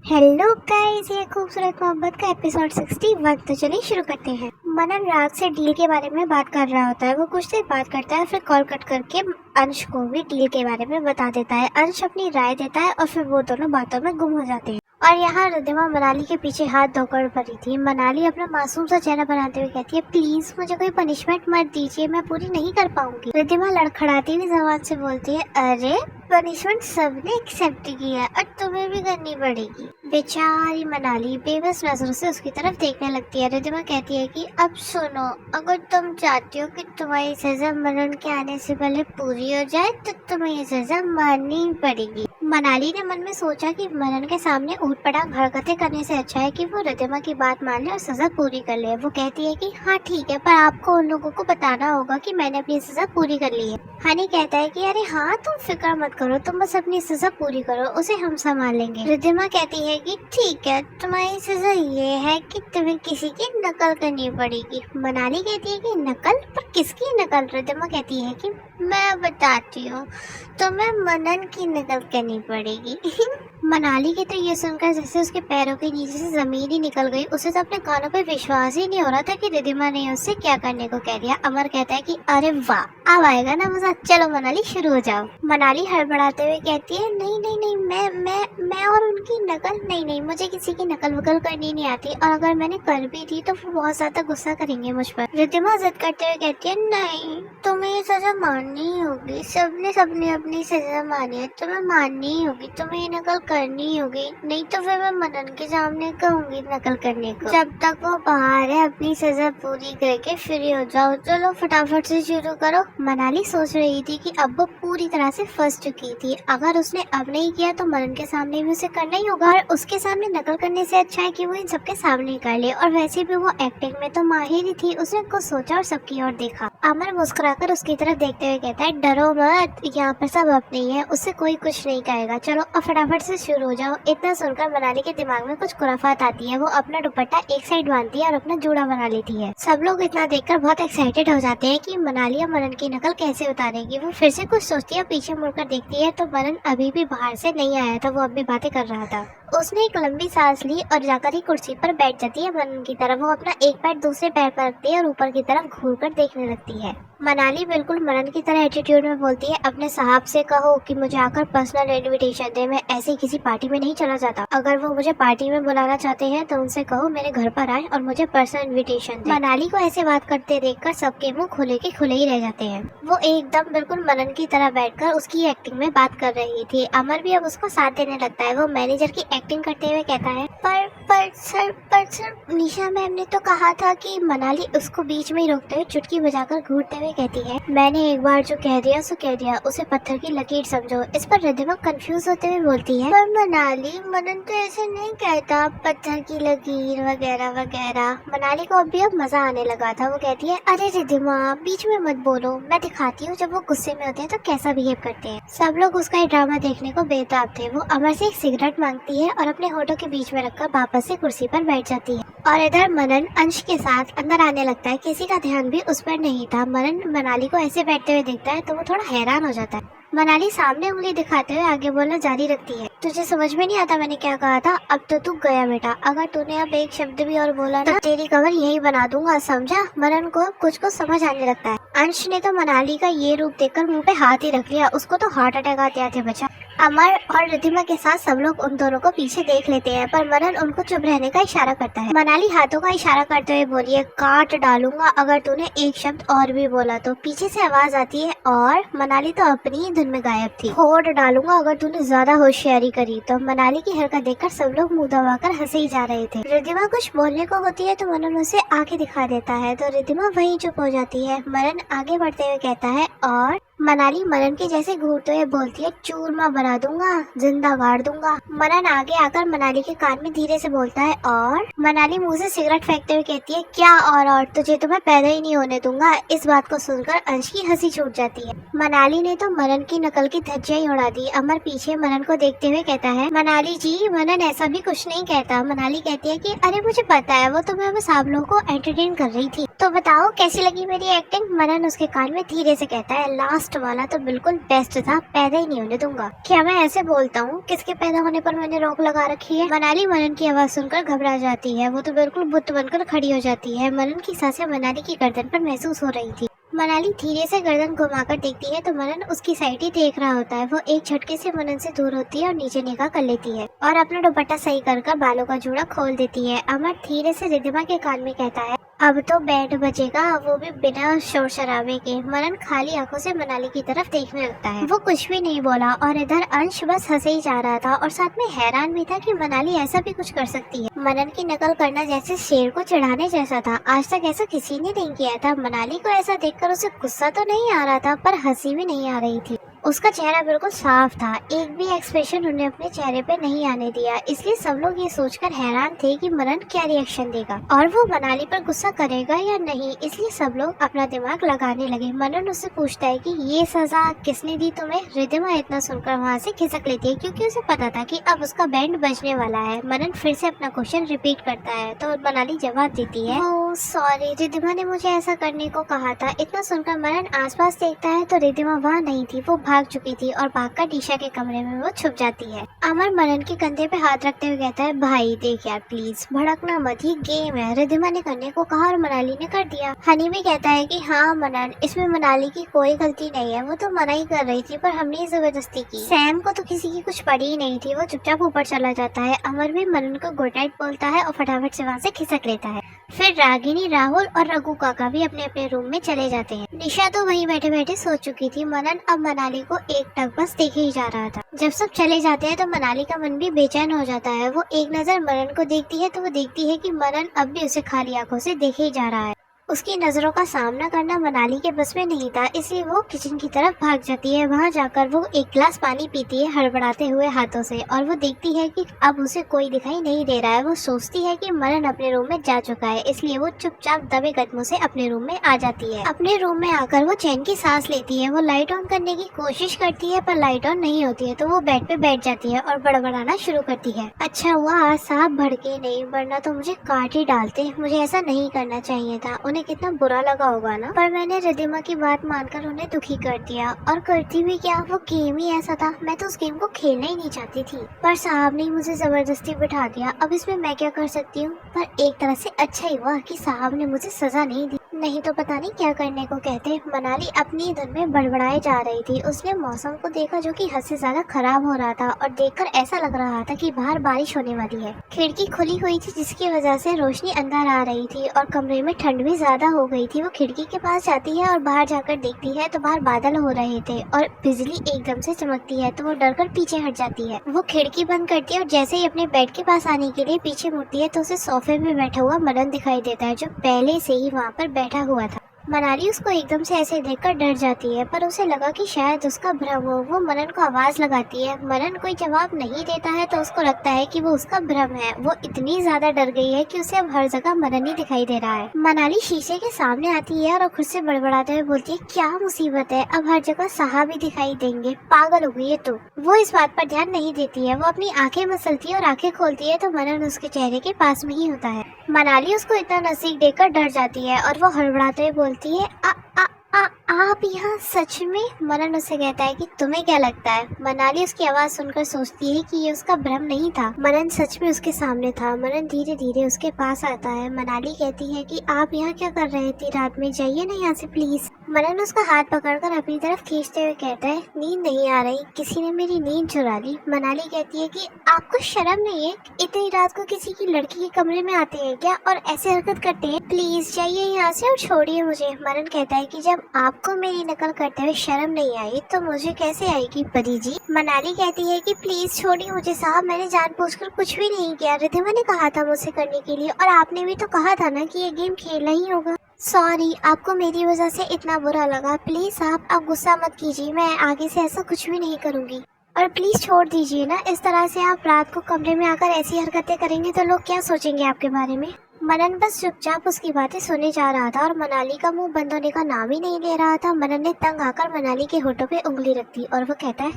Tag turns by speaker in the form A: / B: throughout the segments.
A: Hello guys, ये खूबसूरत मोहब्बत का एपिसोड 61। तो चलिए शुरू करते हैं। मनन राग से डील के बारे में बात कर रहा होता है। वो कुछ देर बात करता है, फिर कॉल कट करके अंश को भी डील के बारे में बता देता है। अंश अपनी राय देता है और फिर वो दोनों बातों में गुम हो जाते हैं। और यहाँ रिद्धिमा मनाली के पीछे हाथ धोकर पड़ी थी। मनाली अपना मासूम सा चेहरा बनाते हुए कहती है, प्लीज मुझे कोई पनिशमेंट मत दीजिए, मैं पूरी नहीं कर पाऊंगी। रिद्धिमा लड़खड़ाती हुई जबान से बोलती है, अरे पनिशमेंट सबने एक्सेप्ट की है और तुम्हें भी करनी पड़ेगी। बेचारी मनाली बेबस नजरों से उसकी तरफ देखने लगती है। रिद्धिमा कहती है कि अब सुनो, अगर तुम चाहती हो कि तुम्हारी सजा मनन के आने से पहले पूरी हो जाए तो तुम्हें ये सजा माननी ही पड़ेगी। मनाली ने मन में सोचा कि मनन के सामने ऊटपटांग हरकतें करने से अच्छा है कि वो रिद्धिमा की बात मान ले और सजा पूरी कर ले। वो कहती है कि हाँ ठीक है, पर आपको उन लोगों को बताना होगा कि मैंने अपनी सजा पूरी कर ली है। हनी कहता है कि अरे हाँ, तुम फिक्र मत करो, तुम बस अपनी सजा पूरी करो, उसे हम संभाल लेंगे। रिद्धिमा कहती है कि ठीक है, तुम्हारी सजा ये है कि तुम्हें किसी की नकल करनी पड़ेगी। मनाली कहती है कि नकल? पर किसकी नकल? रिद्धिमा कहती है कि मैं बताती हूँ, तुम्हें मनन की नकल करनी पड़ेगी। मनाली के तो ये सुनकर जैसे उसके पैरों के नीचे से जमीन ही निकल गई। उसे तो अपने कानों पे विश्वास ही नहीं हो रहा था कि रिद्धिमा ने उससे क्या करने को कह दिया। अमर कहता है कि अरे वाह, अब आएगा ना मजा, चलो मनाली शुरू हो जाओ। मनाली हड़बड़ाते हुए कहती है, नहीं नहीं नहीं, मैं और उनकी नकल नहीं, मुझे किसी की नकल वकल करनी नहीं आती, और अगर मैंने कर भी दी तो वो बहुत ज्यादा गुस्सा करेंगे मुझ पर। रिद्धिमा जिद करते हुए कहती है, नहीं, तुम्हें ये सजा माननी ही होगी, सबने अपनी सजा मानी है, तुम्हें माननी ही होगी, तुम्हें ये नकल करनी होगी, नहीं तो फिर मैं मनन के सामने कहूंगी नकल करने को। जब तक वो बाहर है अपनी सजा पूरी करके फ्री हो जाओ, चलो फटाफट से शुरू करो। मनाली सोच रही थी कि अब वो पूरी तरह से फंस चुकी थी। अगर उसने अब नहीं किया तो मनन के सामने भी उसे करना ही होगा, और उसके सामने नकल करने से अच्छा है कि वो इन सबके सामने कर ले। और वैसे भी वो एक्टिंग में तो माहिर ही थी। उसने कुछ सोचा और सबकी ओर देखा। अमर मुस्कुराकर उसकी तरफ देखते हुए कहता है, डरो मत, यहाँ पर सब अपने ही है, उससे कोई कुछ नहीं कहेगा, चलो अब फटाफट से शुरू हो जाओ। इतना सुनकर मनाली के दिमाग में कुछ खुराफात आती है। वो अपना दुपट्टा एक साइड बांधती है और अपना जूड़ा बना लेती है। सब लोग इतना देखकर बहुत एक्साइटेड हो जाते हैं कि मनाली या मनन की नकल कैसे उतारेगी। वो फिर से कुछ सोचती है, पीछे मुड़कर देखती है तो मनन अभी भी बाहर से नहीं आया था, वो अभी बातें कर रहा था। उसने एक लंबी सांस ली और जाकर ही कुर्सी पर बैठ जाती है मनन की तरफ। वो अपना एक पैर दूसरे पैर पर रखती है और ऊपर की तरफ घूरकर देखने लगती है। मनाली बिल्कुल मनन की तरह एटीट्यूड में बोलती है, अपने साहब से कहो कि मुझे आकर पर्सनल इनविटेशन दे, मैं ऐसे किसी पार्टी में नहीं चला जाता। अगर वो मुझे पार्टी में बुलाना चाहते हैं तो उनसे कहो मेरे घर पर आए और मुझे पर्सनल इनविटेशन दे। मनाली को ऐसे बात करते देखकर सबके मुंह खुले के खुले ही रह जाते हैं। वो एकदम बिल्कुल मनन की तरह बैठकर उसकी एक्टिंग में बात कर रही थी। अमर भी अब उसको साथ देने लगता है। वो मैनेजर की एक्टिंग करते हुए कहता है, पर सर निशा मैम ने तो कहा था कि मनाली उसको बीच में ही रोकते हुए चुटकी बजाकर घूरते हुए कहती है, मैंने एक बार जो कह दिया सो कह दिया, उसे पत्थर की लकीर समझो। इस पर रिद्धिमा कंफ्यूज होते हुए बोलती है, पर मनाली, मनन तो ऐसे नहीं कहता, पत्थर की लकीर वगैरह वगैरह। मनाली को अभी अब मजा आने लगा था। वो कहती है, अरे रिद्धिमा बीच में मत बोलो, मैं दिखाती हूँ जब वो गुस्से में होते हैं तो कैसा बिहेव करते हैं। सब लोग उसका ये ड्रामा देखने को बेताब थे। वो अमर से एक सिगरेट मांगती है और अपने होठों के बीच में रखकर वापस से कुर्सी पर बैठ जाती है। और इधर मनन अंश के साथ अंदर आने लगता है। किसी का ध्यान भी उस पर नहीं था। मनन मनाली को ऐसे बैठते हुए देखता है तो वो थोड़ा हैरान हो जाता है। मनाली सामने उंगली दिखाते हुए आगे बोलना जारी रखती है, तुझे समझ में नहीं आता मैंने क्या कहा था? अब तो तू गया बेटा, अगर तूने अब एक शब्द भी और बोला ना तो तेरी कमर यही बना दूंगा, समझा? मनन को कुछ समझ आने लगता है। अंश ने तो मनाली का ये रूप देखकर मुंह पे हाथ ही रख लिया। उसको तो हार्ट अटैक आते आते बचा। अमर और रिद्धिमा के साथ सब लोग उन दोनों को पीछे देख लेते हैं, पर मनन उनको चुप रहने का इशारा करता है। मनाली हाथों का इशारा करते हुए बोली है, काट डालूंगा अगर तूने एक शब्द और भी बोला तो। पीछे से आवाज आती है और मनाली तो अपनी ही धुन में गायब थी। होड़ डालूंगा अगर तूने ज्यादा होशियारी करी तो। मनाली की हरकत देखकर सब लोग मुंह दबाकर हंसे ही जा रहे थे। रिद्धिमा कुछ बोलने को होती है तो मनन उसे आगे दिखा देता है, तो रिद्धिमा वहीं चुप हो जाती है। मनन आगे बढ़ते हुए कहता है, और मनाली मनन के जैसे घूरते हुए बोलती है, चूरमा बना दूंगा, जिंदा गाड़ दूंगा। मनन आगे आकर मनाली के कान में धीरे से बोलता है, और मनाली मुंह से सिगरेट फेंकते हुए कहती है, क्या और तुझे तो मैं पैदा ही नहीं होने दूंगा। इस बात को सुनकर अंश की हंसी छूट जाती है। मनाली ने तो मनन की नकल की धज्जियां ही उड़ा दी। अमर पीछे मनन को देखते हुए कहता है, मनाली जी, मनन ऐसा भी कुछ नहीं कहता। मनाली कहती है कि अरे मुझे पता है, वो तो मैं बस आप लोगों को एंटरटेन कर रही थी। तो बताओ कैसी लगी मेरी एक्टिंग। मनन उसके कान में धीरे से कहता है, लास्ट वाला तो बिल्कुल बेस्ट था, पैदा ही नहीं होने दूंगा। क्या मैं ऐसे बोलता हूँ? किसके पैदा होने पर मैंने रोक लगा रखी है? मनाली मनन की आवाज सुनकर घबरा जाती है। वो तो बिल्कुल बुत बनकर खड़ी हो जाती है। मनन की सांसें मनाली की गर्दन पर महसूस हो रही थी। मनाली धीरे से गर्दन घुमाकर देखती है तो मनन उसकी साइड ही देख रहा होता है। वो एक झटके से मनन से दूर होती है और नीचे निगाह कर लेती है और अपना दुपट्टा सही कर बालों का जूड़ा खोल देती है। अमर धीरे से रिद्धिमा के कान में कहता है, अब तो बैंड बजेगा, वो भी बिना शोर शराबे के। मनन खाली आंखों से मनाली की तरफ देखने लगता है। वो कुछ भी नहीं बोला और इधर अंश बस हंसे ही जा रहा था और साथ में हैरान भी था कि मनाली ऐसा भी कुछ कर सकती है। मनन की नकल करना जैसे शेर को चढ़ाने जैसा था। आज तक ऐसा किसी ने नहीं किया था। मनाली को ऐसा देखकर उसे गुस्सा तो नहीं आ रहा था पर हंसी भी नहीं आ रही थी। उसका चेहरा बिल्कुल साफ था, एक भी एक्सप्रेशन उन्हें अपने चेहरे पे नहीं आने दिया। इसलिए सब लोग ये सोचकर हैरान थे कि मनन क्या रिएक्शन देगा और वो मनाली पर गुस्सा करेगा या नहीं। इसलिए सब लोग अपना दिमाग लगाने लगे। मनन उससे पूछता है कि ये सजा किसने दी तुम्हें? रिद्धिमा इतना सुनकर वहाँ से खिसक लेती है क्योंकि उसे पता था कि अब उसका बैंड बजने वाला है। मनन फिर से अपना क्वेश्चन रिपीट करता है तो मनाली जवाब देती है, ओह सॉरी, रिद्धिमा ने मुझे ऐसा करने को कहा था। इतना सुनकर मनन आसपास देखता है तो रिद्धिमा वहाँ नहीं थी। वो भाग चुकी थी और भागकर टीशा के कमरे में वो छुप जाती है। अमर मनन के कंधे पे हाथ रखते हुए कहता है, भाई देख यार प्लीज भड़कना मत, ये गेम है। रिद्धिमा ने करने को कहा और मनाली ने कर दिया। हनी भी कहता है कि हाँ मनन, इसमें मनाली की कोई गलती नहीं है, वो तो मना ही कर रही थी पर हमने जबरदस्ती की। सैम को तो किसी की कुछ पड़ी ही नहीं थी, वो चुपचाप ऊपर चला जाता है। अमर भी मनन को गुड नाइट बोलता है और फटाफट से वहाँ से खिसक लेता है। फिर रागिनी, राहुल और रघु काका भी अपने अपने रूम में चले जाते हैं। निशा तो वहीं बैठे बैठे सो चुकी थी। मनन अब मनाली को एक टक बस देखे ही जा रहा था। जब सब चले जाते हैं तो मनाली का मन भी बेचैन हो जाता है। वो एक नजर मनन को देखती है तो वो देखती है कि मनन अब भी उसे खाली आंखों से देखे ही जा रहा है। उसकी नजरों का सामना करना मनाली के बस में नहीं था, इसलिए वो किचन की तरफ भाग जाती है। वहाँ जाकर वो एक गिलास पानी पीती है हड़बड़ाते हुए हाथों से और वो देखती है कि अब उसे कोई दिखाई नहीं दे रहा है। वो सोचती है कि मनन अपने रूम में जा चुका है, इसलिए वो चुपचाप दबे कदमों से अपने रूम में आ जाती है। अपने रूम में आकर वो चैन की सांस लेती है। वो लाइट ऑन करने की कोशिश करती है पर लाइट ऑन नहीं होती है तो वो बेड पे बैठ जाती है और बड़बड़ाना शुरू करती है, अच्छा हुआ आज साहब भड़के नहीं, वरना तो मुझे काट ही डालते। मुझे ऐसा नहीं करना चाहिए था। उन्हें कितना बुरा लगा होगा ना, पर मैंने रिद्धिमा की बात मानकर उन्हें दुखी कर दिया। और करती भी क्या, वो गेम ही ऐसा था। मैं तो उस गेम को खेलना ही नहीं चाहती थी पर साहब ने मुझे जबरदस्ती बिठा दिया। अब इसमें मैं क्या कर सकती हूँ? पर एक तरह से अच्छा ही हुआ कि साहब ने मुझे सजा नहीं दी, नहीं तो पता नहीं क्या करने को कहते। मनाली अपनी धुन में बड़बड़ाए जा रही थी। उसने मौसम को देखा जो कि हद से ज्यादा खराब हो रहा था और देखकर ऐसा लग रहा था कि बाहर बारिश होने वाली है। खिड़की खुली हुई थी जिसकी वजह से रोशनी अंदर आ रही थी और कमरे में ठंड भी ज्यादा हो गई थी। वो खिड़की के पास जाती है और बाहर जाकर देखती है तो बाहर बादल हो रहे थे और बिजली एकदम से चमकती है तो वो डरकर पीछे हट जाती है। वो खिड़की बंद करती है और जैसे ही अपने बेड के पास आने के लिए पीछे मुड़ती है तो उसे सोफे पे बैठा हुआ मनन दिखाई देता है जो पहले से ही वहाँ पर बैठा हुआ था। मनाली उसको एकदम से ऐसे देखकर डर जाती है पर उसे लगा कि शायद उसका भ्रम हो। वो मनन को आवाज लगाती है। मनन कोई जवाब नहीं देता है तो उसको लगता है कि वो उसका भ्रम है। वो इतनी ज्यादा डर गई है कि उसे अब हर जगह मनन ही दिखाई दे रहा है। मनाली शीशे के सामने आती है और खुद से बड़बड़ाते हुए बोलती है, क्या मुसीबत है, अब हर जगह साहब ही दिखाई देंगे, पागल हो गई है तू। वो इस बात पर ध्यान नहीं देती है। वो अपनी आंखें मसलती है और आंखें खोलती है तो मनन उसके चेहरे के पास में ही होता है। मनाली उसको इतना नजदीक देखकर डर जाती है और वो हड़बड़ाते हुए बोलती है, आप यहाँ सच में? मनन उससे कहता है कि तुम्हें क्या लगता है? मनाली उसकी आवाज सुनकर सोचती है कि ये उसका भ्रम नहीं था, मनन सच में उसके सामने था। मनन धीरे धीरे उसके पास आता है। मनाली कहती है कि आप यहाँ क्या कर रहे थे रात में, जाइए ना यहाँ से प्लीज। मनन उसका हाथ पकड़कर अपनी तरफ खींचते हुए कहता है, नींद नहीं आ रही, किसी ने मेरी नींद चुरा ली। मनाली कहती है कि आपको शर्म नहीं है? इतनी रात को किसी की लड़की के कमरे में आते हैं क्या और ऐसे हरकत करते हैं? प्लीज जाइए यहाँ से और छोड़िए मुझे। मनन कहता है कि जब आपको मेरी नकल करते हुए शर्म नहीं आई तो मुझे कैसे आएगी परी जी। मनाली कहती है कि प्लीज छोड़िए मुझे साहब, मैंने जानबूझकर कुछ भी नहीं किया। रिद्धिमा ने कहा था मुझसे करने के लिए और आपने भी तो कहा था ना कि ये गेम खेलना ही होगा। सॉरी, आपको मेरी वजह से इतना बुरा लगा। प्लीज साहब आप गुस्सा मत कीजिए, मैं आगे से ऐसा कुछ भी नहीं करूँगी और प्लीज छोड़ दीजिए ना। इस तरह से आप रात को कमरे में आकर ऐसी हरकतें करेंगे तो लोग क्या सोचेंगे आपके बारे में। मनन बस चुपचाप उसकी बातें सुने जा रहा था और मनाली का मुंह बंद होने का नाम ही नहीं ले रहा था। मनन ने तंग आकर मनाली के होठों पे उंगली रख दी और वो कहता है,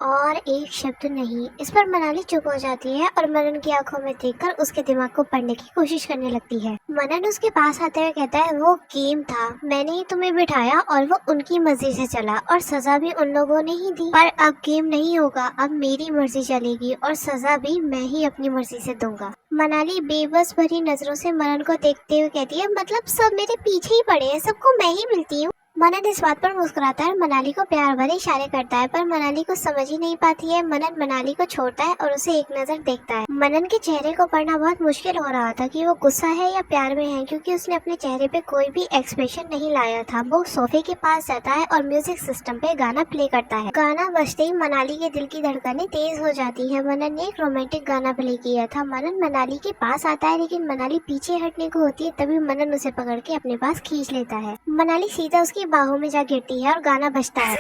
A: और एक शब्द नहीं। इस पर मनाली चुप हो जाती है और मनन की आंखों में देखकर उसके दिमाग को पढ़ने की कोशिश करने लगती है। मनन उसके पास आते हुए कहता है, वो गेम था, मैंने ही तुम्हें बिठाया और वो उनकी मर्जी से चला और सजा भी उन लोगों ने ही दी। पर अब गेम नहीं होगा, अब मेरी मर्जी चलेगी और सजा भी मैं ही अपनी मर्जी से दूंगा। मनाली बेबस भरी नजरों से मनन को देखते हुए कहती है, मतलब सब मेरे पीछे ही पड़े हैं, सबको मैं ही मिलती हूँ। मनन इस बात पर मुस्कुराता है और मनाली को प्यार भरे इशारे करता है, पर मनाली को समझ ही नहीं पाती है। मनन मनाली को छोड़ता है और उसे एक नजर देखता है। मनन के चेहरे को पढ़ना बहुत मुश्किल हो रहा था कि वो गुस्सा है या प्यार में है, क्योंकि उसने अपने चेहरे पे कोई भी एक्सप्रेशन नहीं लाया था। वो सोफे के पास जाता है और म्यूजिक सिस्टम पे गाना प्ले करता है। गाना बजते ही मनाली के दिल की धड़कनें तेज हो जाती है। मनन ने एक रोमांटिक गाना प्ले किया था। मनन मनाली के पास आता है, लेकिन मनाली पीछे हटने को होती है। तभी मनन उसे पकड़ के अपने पास खींच लेता है। मनाली सीधा उसकी बाहों में जा गिरती है और गाना बजता है।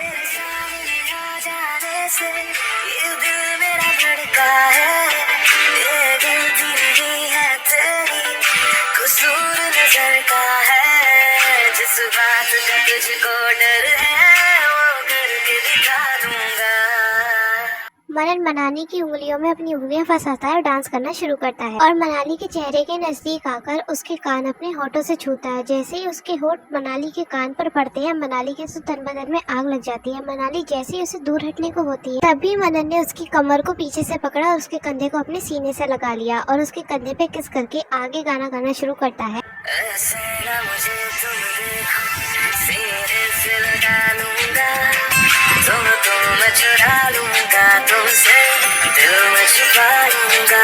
A: जिस बात का तुझको डर है वो करके दिखा दूंगा। मनन मनाली की उंगलियों में अपनी उंगलियां फंसाता है और डांस करना शुरू करता है और मनाली के चेहरे के नजदीक आकर उसके कान अपने होठों से छूता है। जैसे ही उसके होठ मनाली के कान पर पड़ते हैं, मनाली के तन बदन में आग लग जाती है। मनाली जैसे ही उसे दूर हटने को होती है, तभी मनन ने उसकी कमर को पीछे से पकड़ा और उसके कंधे को अपने सीने से लगा लिया और उसके कंधे पे किस करके आगे गाना गाना शुरू करता है। मैं चुरा लूंगा तुमसे, दिल में छुपा लूंगा।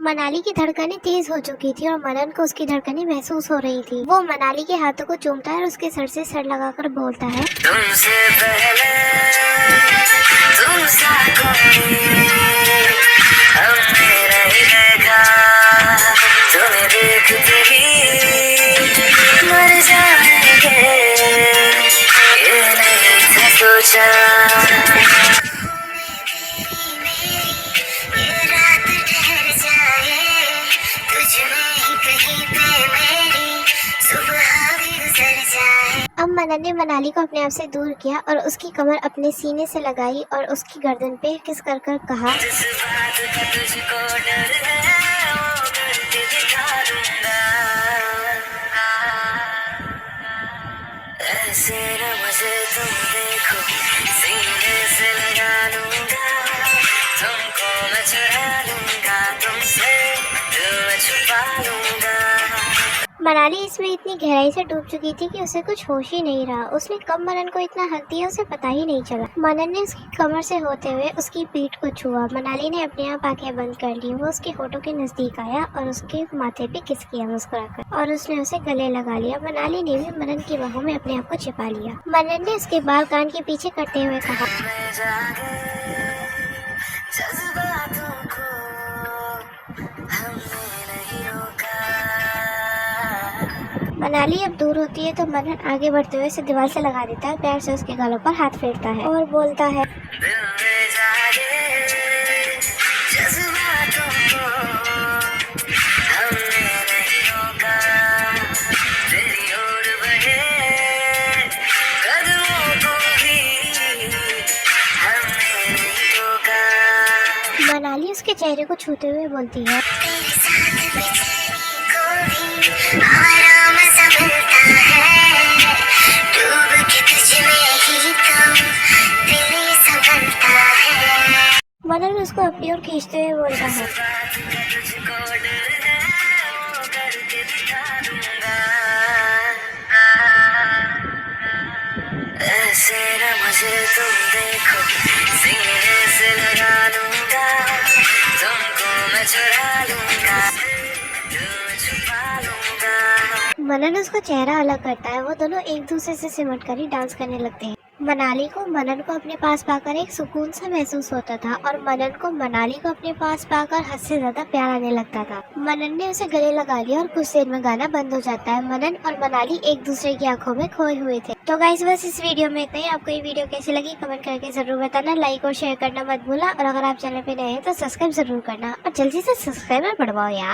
A: मनाली की धड़कनें तेज हो चुकी थी और मनन को उसकी धड़कनें महसूस हो रही थी। वो मनाली के हाथों को चूमता है और उसके सर से सर लगाकर बोलता है, तुमसे पहले तुमसा कोई हमने नहीं देखा, तुम्हें देखते ही मर जाएंगे, ये नहीं था सोचा। अब मनन ने मनाली को अपने आप से दूर किया और उसकी कमर अपने सीने से लगाई और उसकी गर्दन पे किस कर कर कहा, ऐसे न मुझे तुम देखो, सीने से लगा लूंगा, तुमको मैं चुरा लूंगा तुमसे, दिल में छुपा लूंगा। मनाली इसमें इतनी गहराई से डूब चुकी थी कि उसे कुछ होश ही नहीं रहा। उसने कब मनन को इतना हक दिया उसे पता ही नहीं चला। मनन ने उसकी कमर से होते हुए उसकी पीठ को छुआ। मनाली ने अपने आप आंखें बंद कर ली। वो उसके होठों के नजदीक आया और उसके माथे पे किस किया मुस्कुराकर और उसने उसे गले लगा लिया। मनाली ने भी मनन की बाहों में अपने आप को छिपा लिया। मनन ने उसके बाल कान के पीछे करते हुए कहा, मनाली अब दूर होती है तो मनन आगे बढ़ते हुए उसे दीवार से लगा देता है, प्यार से उसके गालों पर हाथ फेरता है और बोलता है, मनाली उसके चेहरे को छूते हुए बोलती है, मनन उसको अपनी ओर खींचते हुए बोलता है, ऐसे न मुझे तुम देखो, सीने से लगा लूंगा, तुमको मैं चुरा लूंगा, दिल में छुपा लूंगा। मनन उसका चेहरा अलग करता है। वो दोनों एक दूसरे से सिमट कर ही डांस करने लगते हैं। मनाली को मनन को अपने पास पाकर एक सुकून सा महसूस होता था और मनन को मनाली को अपने पास पाकर हद से ज्यादा प्यार आने लगता था। मनन ने उसे गले लगा लिया और कुछ देर में गाना बंद हो जाता है। मनन और मनाली एक दूसरे की आंखों में खोए हुए थे। तो गाइस बस इस वीडियो में इतना ही। आपको ये वीडियो कैसी लगी कमेंट करके जरूर बताना, लाइक और शेयर करना मत भूलना और अगर आप चैनल पे नए हैं तो सब्सक्राइब जरूर करना और जल्दी से सब्सक्राइबर बढ़वाओ यार।